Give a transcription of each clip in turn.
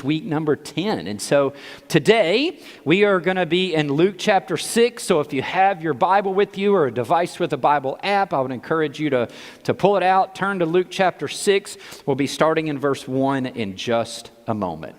Week number 10. And so today we are going to be in Luke chapter 6. So if you have your Bible with you or a device with a Bible app, I would encourage you to pull it out, turn to Luke chapter 6. We'll be starting in verse 1 in just a moment.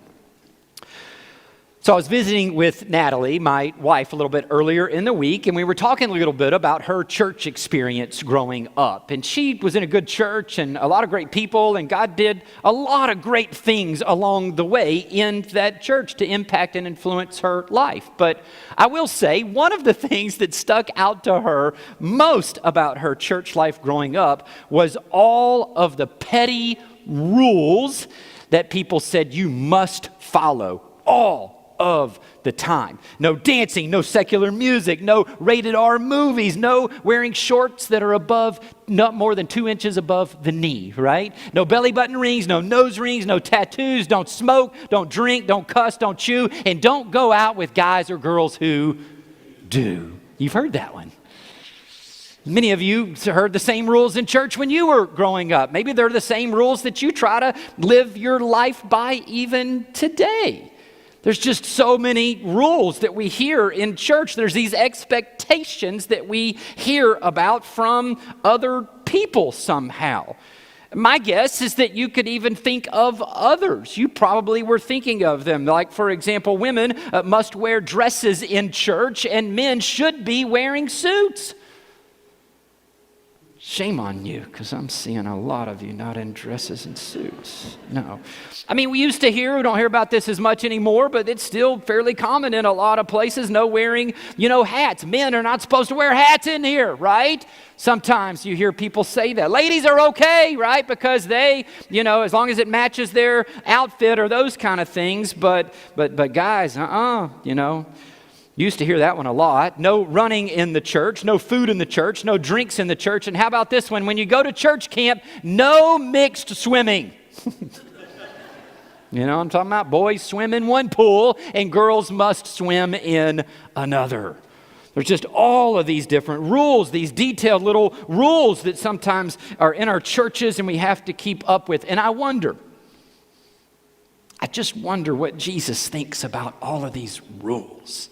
So I was visiting with Natalie, my wife, a little bit earlier in the week, and we were talking a little bit about her church experience growing up. And she was in a good church and a lot of great people, and God did a lot of great things along the way in that church to impact and influence her life. But I will say, one of the things that stuck out to her most about her church life growing up was all of the petty rules that people said you must follow all of the time. No dancing, no secular music, no rated R movies, no wearing shorts that are above, not more than 2 inches above the knee, right? No belly button rings, no nose rings, no tattoos, don't smoke, don't drink, don't cuss, don't chew, and don't go out with guys or girls who do. You've heard that one. Many of you heard the same rules in church when you were growing up. Maybe they're the same rules that you try to live your life by even today. There's just so many rules that we hear in church. There's these expectations that we hear about from other people somehow. My guess is that you could even think of others. You probably were thinking of them. Like, for example, women must wear dresses in church and men should be wearing suits. Shame on you, because I'm seeing a lot of you not in dresses and suits. No. I mean, we don't hear about this as much anymore, but it's still fairly common in a lot of places. No wearing, hats. Men are not supposed to wear hats in here, right? Sometimes you hear people say that. Ladies are okay, right? Because they, as long as it matches their outfit or those kind of things. But guys, used to hear that one a lot. No running in the church, no food in the church, no drinks in the church. And how about this one? When you go to church camp, no mixed swimming. I'm talking about boys swim in one pool and girls must swim in another. There's just all of these different rules, these detailed little rules that sometimes are in our churches and we have to keep up with. And I just wonder what Jesus thinks about all of these rules.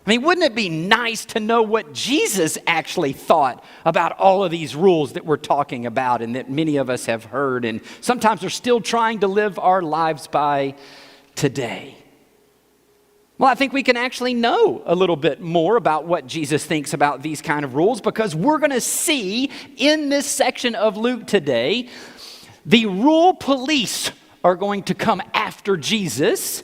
I mean, wouldn't it be nice to know what Jesus actually thought about all of these rules that we're talking about and that many of us have heard and sometimes are still trying to live our lives by today? Well, I think we can actually know a little bit more about what Jesus thinks about these kind of rules because we're going to see in this section of Luke today, the rule police are going to come after Jesus.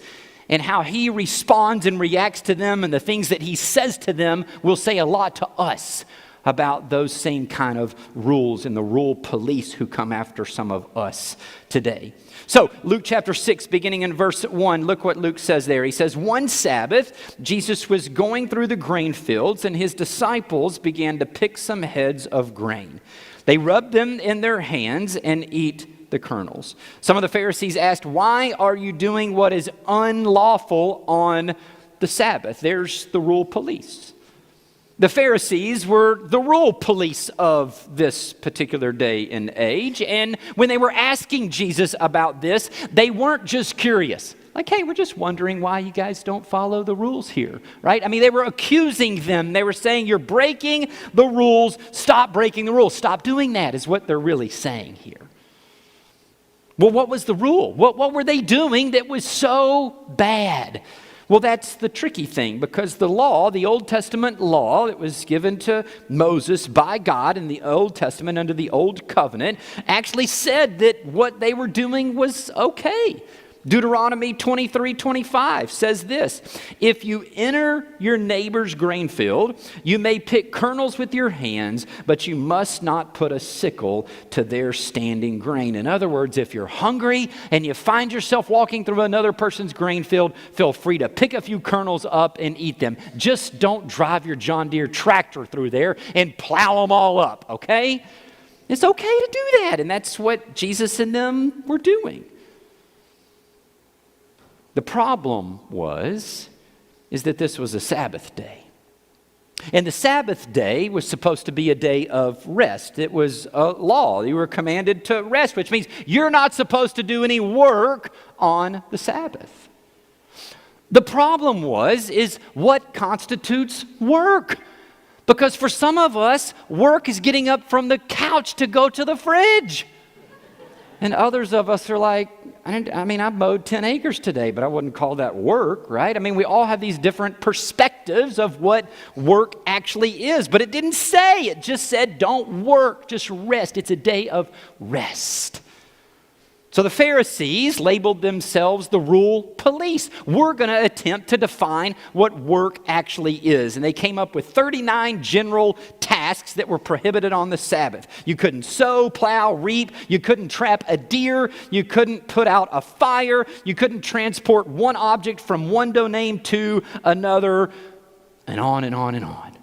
And how he responds and reacts to them and the things that he says to them will say a lot to us about those same kind of rules and the rule police who come after some of us today. So Luke chapter 6, beginning in verse 1, look what Luke says there. He says, one Sabbath, Jesus was going through the grain fields and his disciples began to pick some heads of grain. They rubbed them in their hands and eat the kernels. Some of the Pharisees asked, why are you doing what is unlawful on the Sabbath? There's the rule police. The Pharisees were the rule police of this particular day and age. And when they were asking Jesus about this, they weren't just curious. Like, hey, we're just wondering why you guys don't follow the rules here, right? I mean, they were accusing them. They were saying, you're breaking the rules. Stop breaking the rules. Stop doing that is what they're really saying here. Well, what was the rule? What were they doing that was so bad? Well, that's the tricky thing because the law, the Old Testament law that was given to Moses by God in the Old Testament under the Old Covenant actually said that what they were doing was okay. Deuteronomy 23:25 says this, if you enter your neighbor's grain field, you may pick kernels with your hands, but you must not put a sickle to their standing grain. In other words, if you're hungry and you find yourself walking through another person's grain field, feel free to pick a few kernels up and eat them. Just don't drive your John Deere tractor through there and plow them all up, okay? It's okay to do that, and that's what Jesus and them were doing. The problem is that this was a Sabbath day. And the Sabbath day was supposed to be a day of rest. It was a law. You were commanded to rest, which means you're not supposed to do any work on the Sabbath. The problem is what constitutes work? Because for some of us, work is getting up from the couch to go to the fridge. And others of us are like, I mowed 10 acres today, but I wouldn't call that work, right? I mean, we all have these different perspectives of what work actually is. But it didn't say. It just said, don't work, just rest. It's a day of rest. So the Pharisees labeled themselves the rule police. We're going to attempt to define what work actually is. And they came up with 39 general tasks that were prohibited on the Sabbath. You couldn't sow, plow, reap. You couldn't trap a deer. You couldn't put out a fire. You couldn't transport one object from one domain to another, and on and on and on.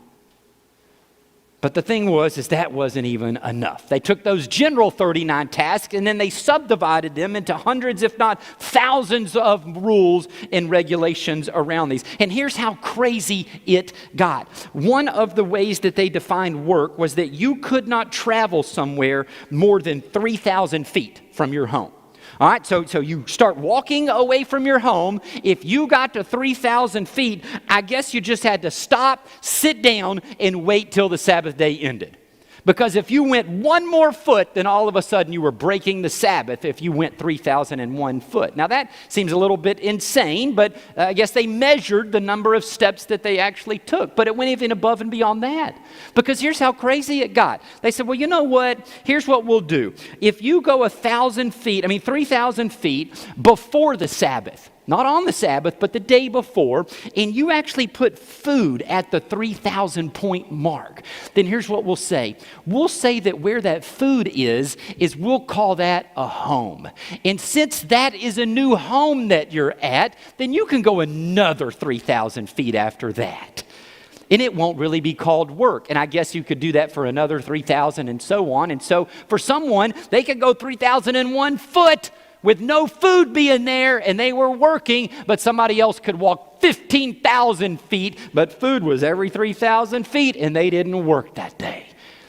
But the thing is that wasn't even enough. They took those general 39 tasks and then they subdivided them into hundreds, if not thousands of rules and regulations around these. And here's how crazy it got. One of the ways that they defined work was that you could not travel somewhere more than 3,000 feet from your home. All right, so you start walking away from your home. If you got to 3,000 feet, I guess you just had to stop, sit down, and wait till the Sabbath day ended. Because if you went one more foot, then all of a sudden you were breaking the Sabbath if you went 3,001 foot. Now that seems a little bit insane, but I guess they measured the number of steps that they actually took. But it went even above and beyond that. Because here's how crazy it got. They said, well, you know what? Here's what we'll do. If you go 3,000 feet before the Sabbath, not on the Sabbath, but the day before, and you actually put food at the 3,000 point mark, then here's what we'll say. We'll say that where that food is we'll call that a home. And since that is a new home that you're at, then you can go another 3,000 feet after that. And it won't really be called work. And I guess you could do that for another 3,000 and so on. And so for someone, they could go 3,001 foot with no food being there, and they were working, but somebody else could walk 15,000 feet, but food was every 3,000 feet, and they didn't work that day.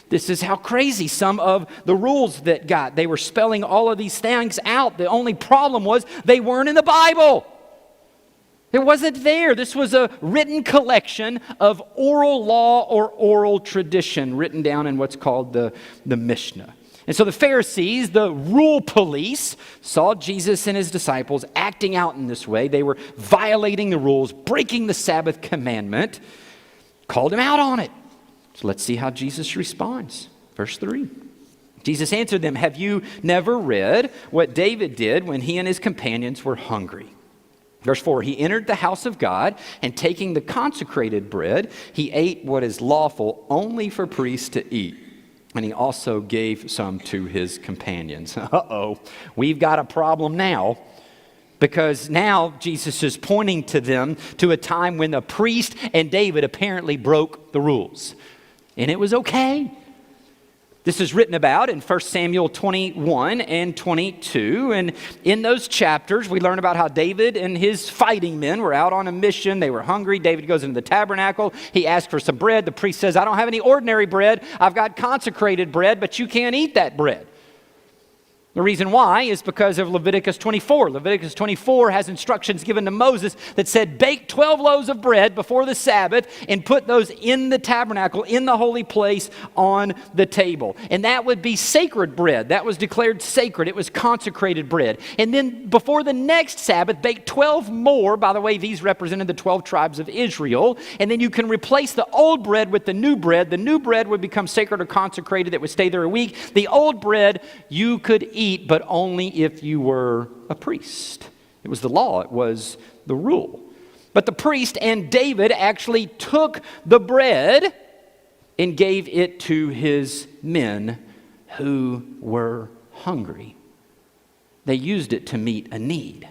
This is how crazy some of the rules that got. They were spelling all of these things out. The only problem was they weren't in the Bible. It wasn't there. This was a written collection of oral law or oral tradition written down in what's called the Mishnah. And so the Pharisees, the rule police, saw Jesus and his disciples acting out in this way. They were violating the rules, breaking the Sabbath commandment, called him out on it. So let's see how Jesus responds. Verse 3. Jesus answered them, "Have you never read what David did when he and his companions were hungry?" Verse 4, he entered the house of God, and taking the consecrated bread, he ate what is lawful only for priests to eat. And he also gave some to his companions. We've got a problem now, because now Jesus is pointing to them to a time when the priest and David apparently broke the rules. And it was okay. This is written about in 1 Samuel 21 and 22. And in those chapters, we learn about how David and his fighting men were out on a mission. They were hungry. David goes into the tabernacle. He asks for some bread. The priest says, "I don't have any ordinary bread. I've got consecrated bread, but you can't eat that bread." The reason why is because of Leviticus 24. Leviticus 24 has instructions given to Moses that said, bake 12 loaves of bread before the Sabbath and put those in the tabernacle, in the holy place, on the table. And that would be sacred bread. That was declared sacred. It was consecrated bread. And then before the next Sabbath, bake 12 more. By the way, these represented the 12 tribes of Israel. And then you can replace the old bread with the new bread. The new bread would become sacred or consecrated. It would stay there a week. The old bread you could eat, but only if you were a priest. It was the law. It was the rule. But the priest and David actually took the bread and gave it to his men who were hungry. They used it to meet a need.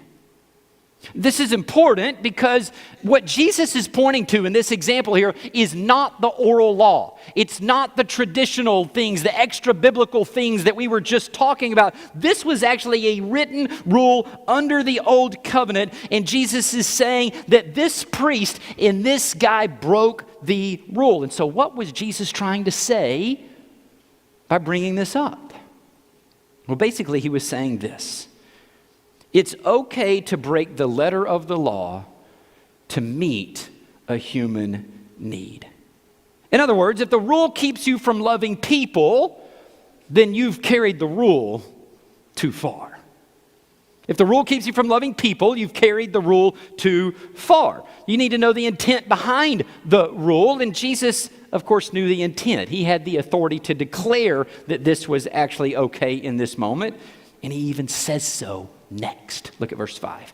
This is important because what Jesus is pointing to in this example here is not the oral law. It's not the traditional things, the extra biblical things that we were just talking about. This was actually a written rule under the old covenant, and Jesus is saying that this priest and this guy broke the rule. And so what was Jesus trying to say by bringing this up? Well, basically he was saying this: it's okay to break the letter of the law to meet a human need. In other words, if the rule keeps you from loving people, then you've carried the rule too far. If the rule keeps you from loving people, you've carried the rule too far. You need to know the intent behind the rule, and Jesus, of course, knew the intent. He had the authority to declare that this was actually okay in this moment, and he even says so next. Look at verse 5.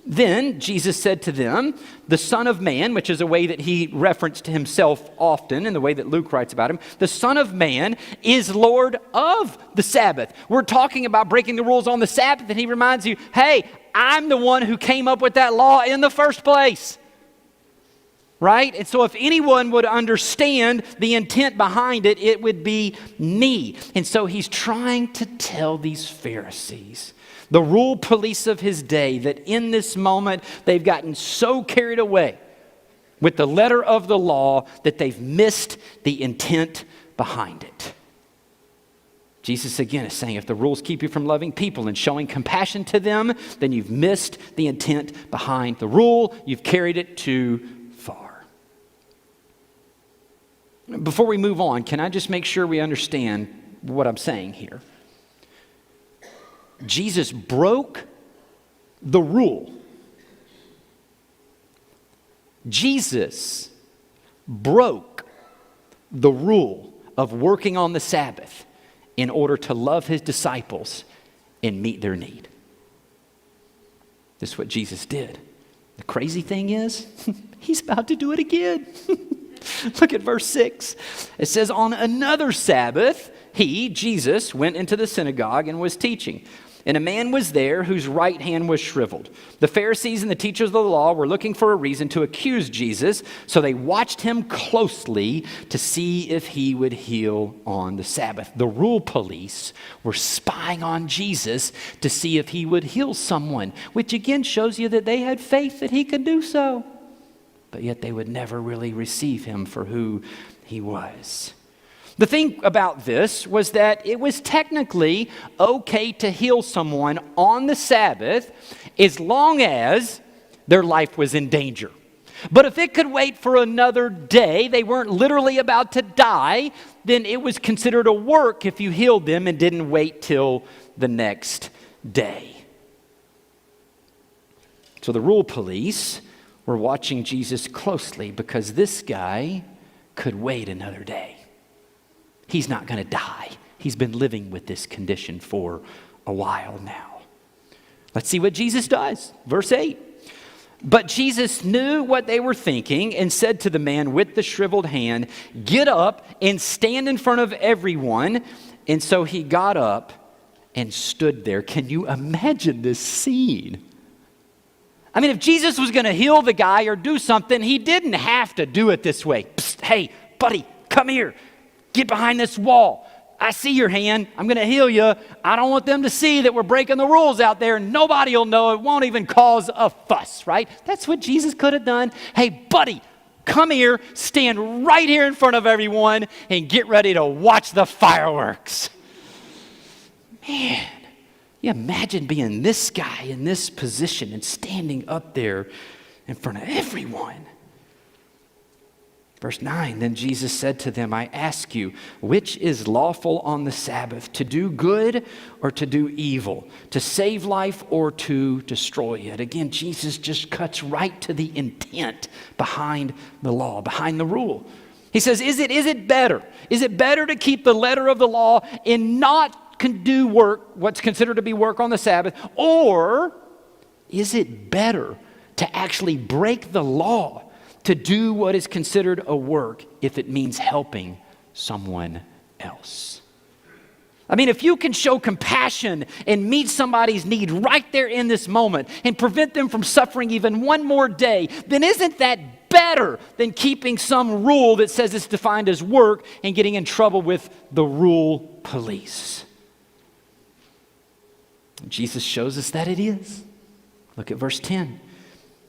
Then Jesus said to them, the Son of Man, which is a way that he referenced himself often in the way that Luke writes about him, the Son of Man is Lord of the Sabbath. We're talking about breaking the rules on the Sabbath, and he reminds you, hey, I'm the one who came up with that law in the first place. Right? And so if anyone would understand the intent behind it, it would be me. And so he's trying to tell these Pharisees, the rule police of his day, that in this moment they've gotten so carried away with the letter of the law that they've missed the intent behind it. Jesus again is saying, if the rules keep you from loving people and showing compassion to them, then you've missed the intent behind the rule. You've carried it too far. Before we move on, can I just make sure we understand what I'm saying here? Jesus broke the rule. Jesus broke the rule of working on the Sabbath in order to love his disciples and meet their need. This is what Jesus did. The crazy thing is, he's about to do it again. Look at verse 6. It says, on another Sabbath, he, Jesus, went into the synagogue and was teaching. And a man was there whose right hand was shriveled. The Pharisees and the teachers of the law were looking for a reason to accuse Jesus, so they watched him closely to see if he would heal on the Sabbath. The rule police were spying on Jesus to see if he would heal someone, which again shows you that they had faith that he could do so. But yet they would never really receive him for who he was. The thing about this was that it was technically okay to heal someone on the Sabbath as long as their life was in danger. But if it could wait for another day, they weren't literally about to die, then it was considered a work if you healed them and didn't wait till the next day. So the rule police were watching Jesus closely because this guy could wait another day. He's not going to die. He's been living with this condition for a while now. Let's see what Jesus does. Verse 8. But Jesus knew what they were thinking and said to the man with the shriveled hand, get up and stand in front of everyone. And so he got up and stood there. Can you imagine this scene? I mean, if Jesus was going to heal the guy or do something, he didn't have to do it this way. Psst, hey, buddy, come here. Get behind this wall. I see your hand. I'm going to heal you. I don't want them to see that we're breaking the rules out there. Nobody will know. It won't even cause a fuss, right? That's what Jesus could have done. Hey, buddy, come here. Stand right here in front of everyone and get ready to watch the fireworks. Man, you imagine being this guy in this position and standing up there in front of everyone. Verse 9, then Jesus said to them, I ask you, which is lawful on the Sabbath, to do good or to do evil, to save life or to destroy it? Again, Jesus just cuts right to the intent behind the law, behind the rule. He says, is it better? Is it better to keep the letter of the law and not do work, what's considered to be work on the Sabbath, or is it better to actually break the law to do what is considered a work if it means helping someone else? I mean, if you can show compassion and meet somebody's need right there in this moment and prevent them from suffering even one more day, then isn't that better than keeping some rule that says it's defined as work and getting in trouble with the rule police? Jesus shows us that it is. Look at verse 10.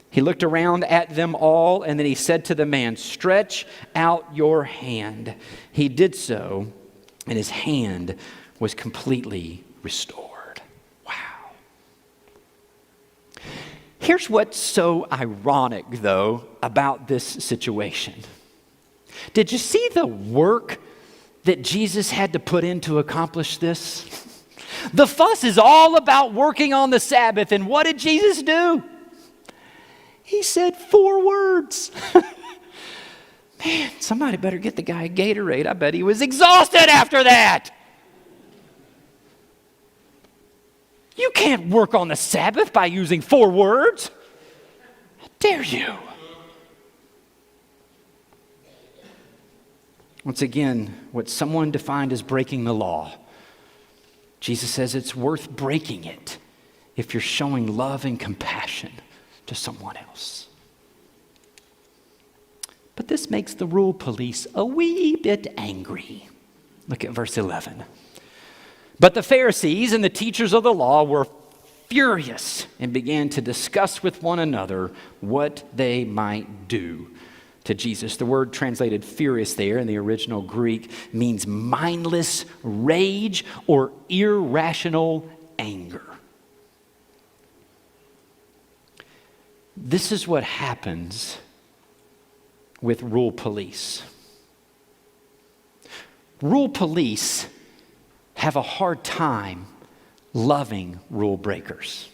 He looked around at them all, and then he said to the man, "Stretch out your hand." He did so, and his hand was completely restored. Wow. Here's what's so ironic, though, about this situation. Did you see the work that Jesus had to put in to accomplish this? The fuss is all about working on the Sabbath, and what did Jesus do? He said 4 words. Man, somebody better get the guy a Gatorade. I bet he was exhausted after that. You can't work on the Sabbath by using 4 words. How dare you? Once again, what someone defined as breaking the law, Jesus says it's worth breaking it if you're showing love and compassion to someone else. But this makes the rule police a wee bit angry. Look at verse 11. But the Pharisees and the teachers of the law were furious and began to discuss with one another what they might do to Jesus. The word translated furious there in the original Greek means mindless rage or irrational anger. This is what happens with rule police. Rule police have a hard time loving rule breakers.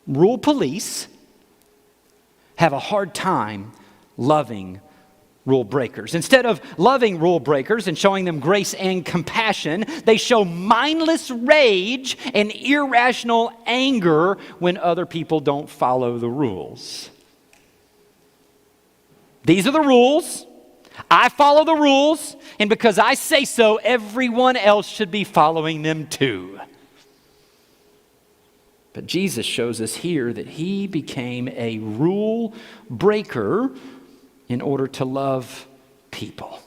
Rule police have a hard time loving rule breakers. Instead of loving rule breakers and showing them grace and compassion, they show mindless rage and irrational anger when other people don't follow the rules. These are the rules. I follow the rules, and because I say so, everyone else should be following them too. But Jesus shows us here that he became a rule breaker in order to love people.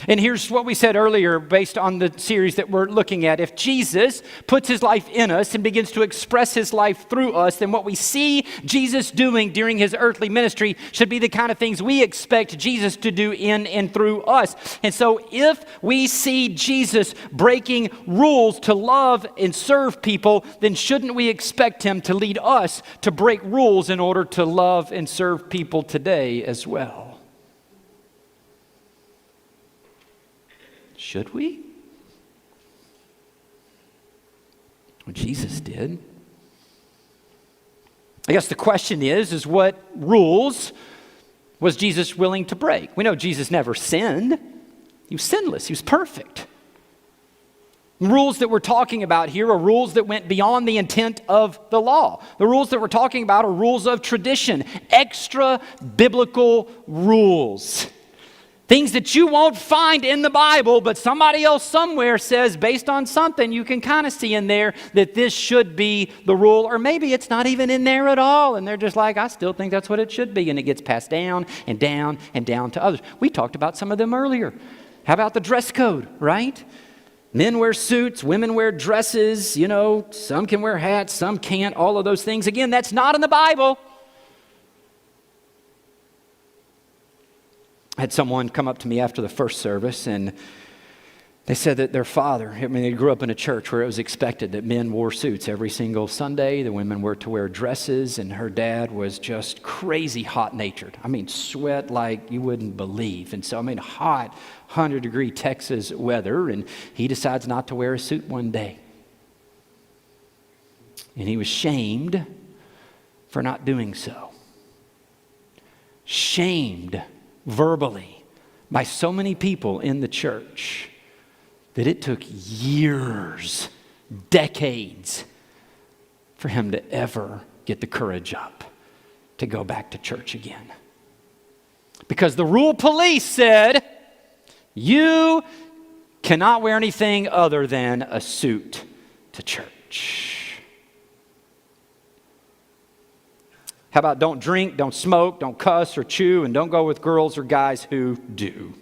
And here's what we said earlier based on the series that we're looking at. If Jesus puts his life in us and begins to express his life through us, then what we see Jesus doing during his earthly ministry should be the kind of things we expect Jesus to do in and through us. And so if we see Jesus breaking rules to love and serve people, then shouldn't we expect him to lead us to break rules in order to love and serve people today as well? Should we? Well, Jesus did. I guess the question is what rules was Jesus willing to break? We know Jesus never sinned. He was sinless. He was perfect. The rules that we're talking about here are rules that went beyond the intent of the law. The rules that we're talking about are rules of tradition, extra biblical rules. Things that you won't find in the Bible, but somebody else somewhere says, based on something you can kind of see in there, that this should be the rule. Or maybe it's not even in there at all, and they're just like, I still think that's what it should be. And it gets passed down and down and down to others. We talked about some of them earlier. How about the dress code, right? Men wear suits, women wear dresses, some can wear hats, some can't, all of those things. Again, that's not in the Bible. I had someone come up to me after the first service, and they said that their father, they grew up in a church where it was expected that men wore suits every single Sunday. The women were to wear dresses, and her dad was just crazy hot-natured. Sweat like you wouldn't believe. And so, hot, 100-degree Texas weather, and he decides not to wear a suit one day. And he was shamed for not doing so. Shamed verbally by so many people in the church that it took years, decades, for him to ever get the courage up to go back to church again. Because the rule police said, you cannot wear anything other than a suit to church. How about don't drink, don't smoke, don't cuss or chew, and don't go with girls or guys who do?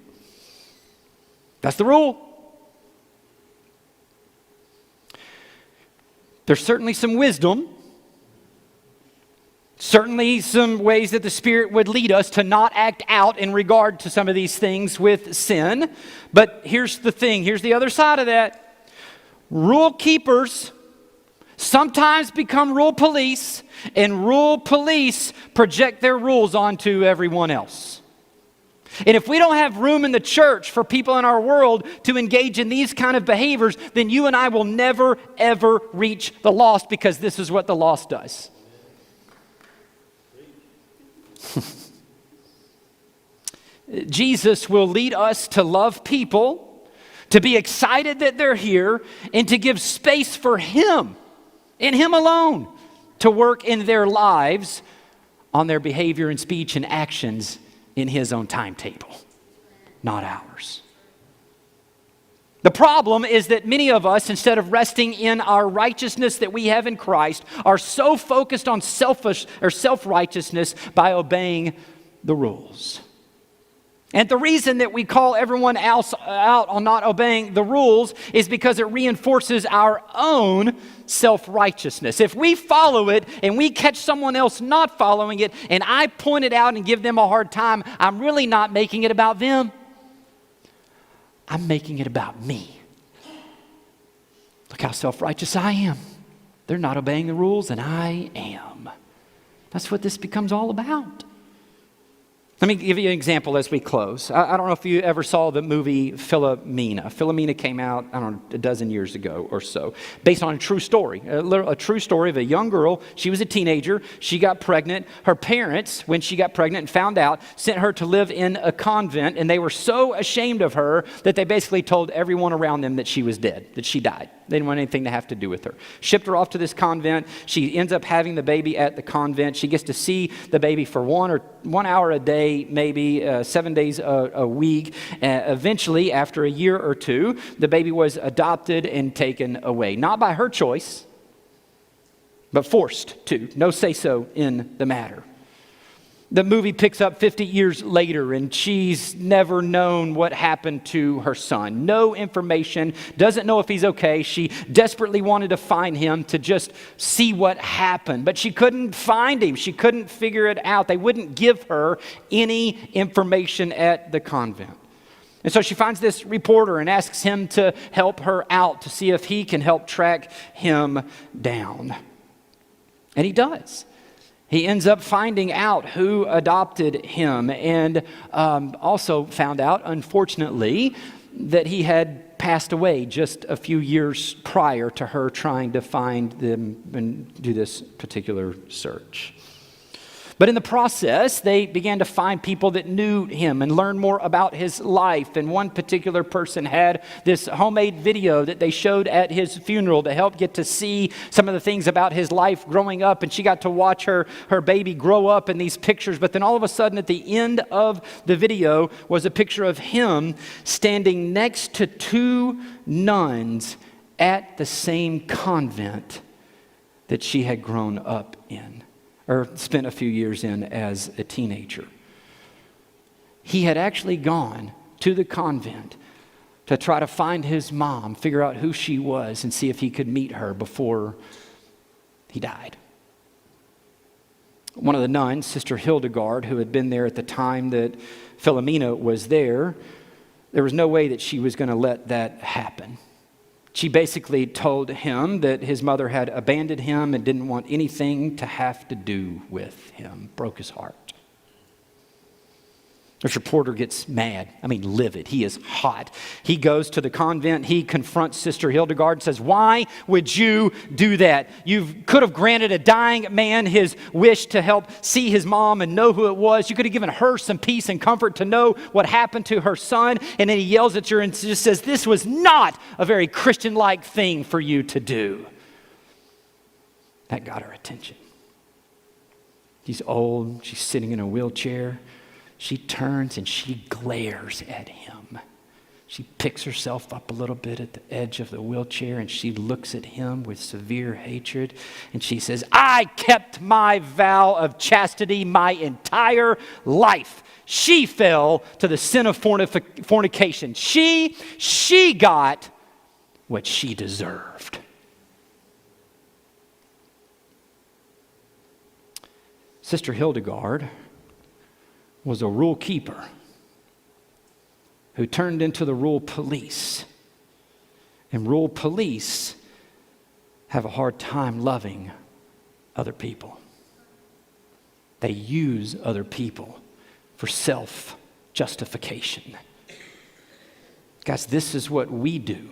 That's the rule. There's certainly some wisdom Certainly some ways that the Spirit would lead us to not act out in regard to some of these things with sin. But here's the thing, here's the other side of that. Rule keepers sometimes become rule police, and rule police project their rules onto everyone else. And if we don't have room in the church for people in our world to engage in these kind of behaviors, then you and I will never, ever reach the lost, because this is what the lost does. Jesus will lead us to love people, to be excited that they're here, and to give space for Him and Him alone to work in their lives on their behavior and speech and actions in His own timetable, not ours. The problem is that many of us, instead of resting in our righteousness that we have in Christ, are so focused on self-righteousness by obeying the rules. And the reason that we call everyone else out on not obeying the rules is because it reinforces our own self-righteousness. If we follow it and we catch someone else not following it, and I point it out and give them a hard time, I'm really not making it about them. I'm making it about me. Look how self-righteous I am. They're not obeying the rules, and I am. That's what this becomes all about. Let me give you an example as we close. I don't know if you ever saw the movie Philomena. Philomena came out, I don't know, a dozen years ago or so, based on a true story. A true story of a young girl. She was a teenager. She got pregnant. Her parents, when she got pregnant and found out, sent her to live in a convent, and they were so ashamed of her that they basically told everyone around them that she was dead, that she died. They didn't want anything to have to do with her. Shipped her off to this convent. She ends up having the baby at the convent. She gets to see the baby for 1 hour a day, maybe 7 days a week. Eventually, after a year or two, the baby was adopted and taken away. Not by her choice, but forced to. No say-so in the matter. The movie picks up 50 years later, and she's never known what happened to her son. No information, doesn't know if he's okay. She desperately wanted to find him to just see what happened, but she couldn't find him. She couldn't figure it out. They wouldn't give her any information at the convent. And so she finds this reporter and asks him to help her out to see if he can help track him down. And he does. He ends up finding out who adopted him, and also found out, unfortunately, that he had passed away just a few years prior to her trying to find them and do this particular search. But in the process, they began to find people that knew him and learn more about his life. And one particular person had this homemade video that they showed at his funeral to help get to see some of the things about his life growing up. And she got to watch her baby grow up in these pictures. But then all of a sudden at the end of the video was a picture of him standing next to 2 nuns at the same convent that she had grown up in, or spent a few years in as a teenager. He had actually gone to the convent to try to find his mom, figure out who she was, and see if he could meet her before he died. One of the nuns, Sister Hildegard, who had been there at the time that Philomena was there was no way that she was going to let that happen. She basically told him that his mother had abandoned him and didn't want anything to have to do with him. Broke his heart. This reporter gets mad. Livid. He is hot. He goes to the convent. He confronts Sister Hildegard and says, "Why would you do that? You could have granted a dying man his wish to help see his mom and know who it was. You could have given her some peace and comfort to know what happened to her son." And then he yells at her and just says, "This was not a very Christian-like thing for you to do." That got her attention. She's old. She's sitting in a wheelchair. She turns and she glares at him. She picks herself up a little bit at the edge of the wheelchair and she looks at him with severe hatred. And she says, "I kept my vow of chastity my entire life. She fell to the sin of fornication. She got what she deserved." Sister Hildegard was a rule keeper who turned into the rule police. And rule police have a hard time loving other people. They use other people for self-justification. Guys, this is what we do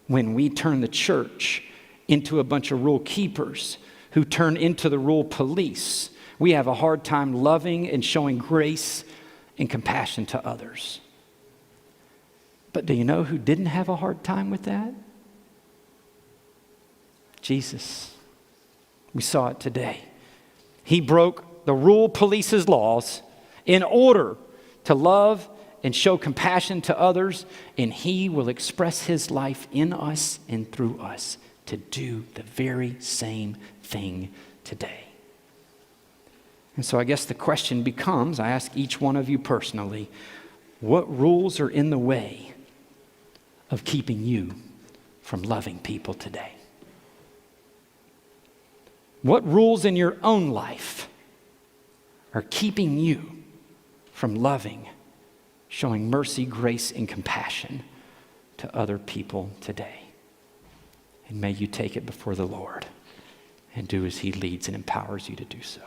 when we turn the church into a bunch of rule keepers who turn into the rule police. We have a hard time loving and showing grace and compassion to others. But do you know who didn't have a hard time with that? Jesus. We saw it today. He broke the rule police's laws in order to love and show compassion to others, and he will express his life in us and through us to do the very same thing today. And so I guess the question becomes, I ask each one of you personally, what rules are in the way of keeping you from loving people today? What rules in your own life are keeping you from loving, showing mercy, grace, and compassion to other people today? And may you take it before the Lord and do as he leads and empowers you to do so.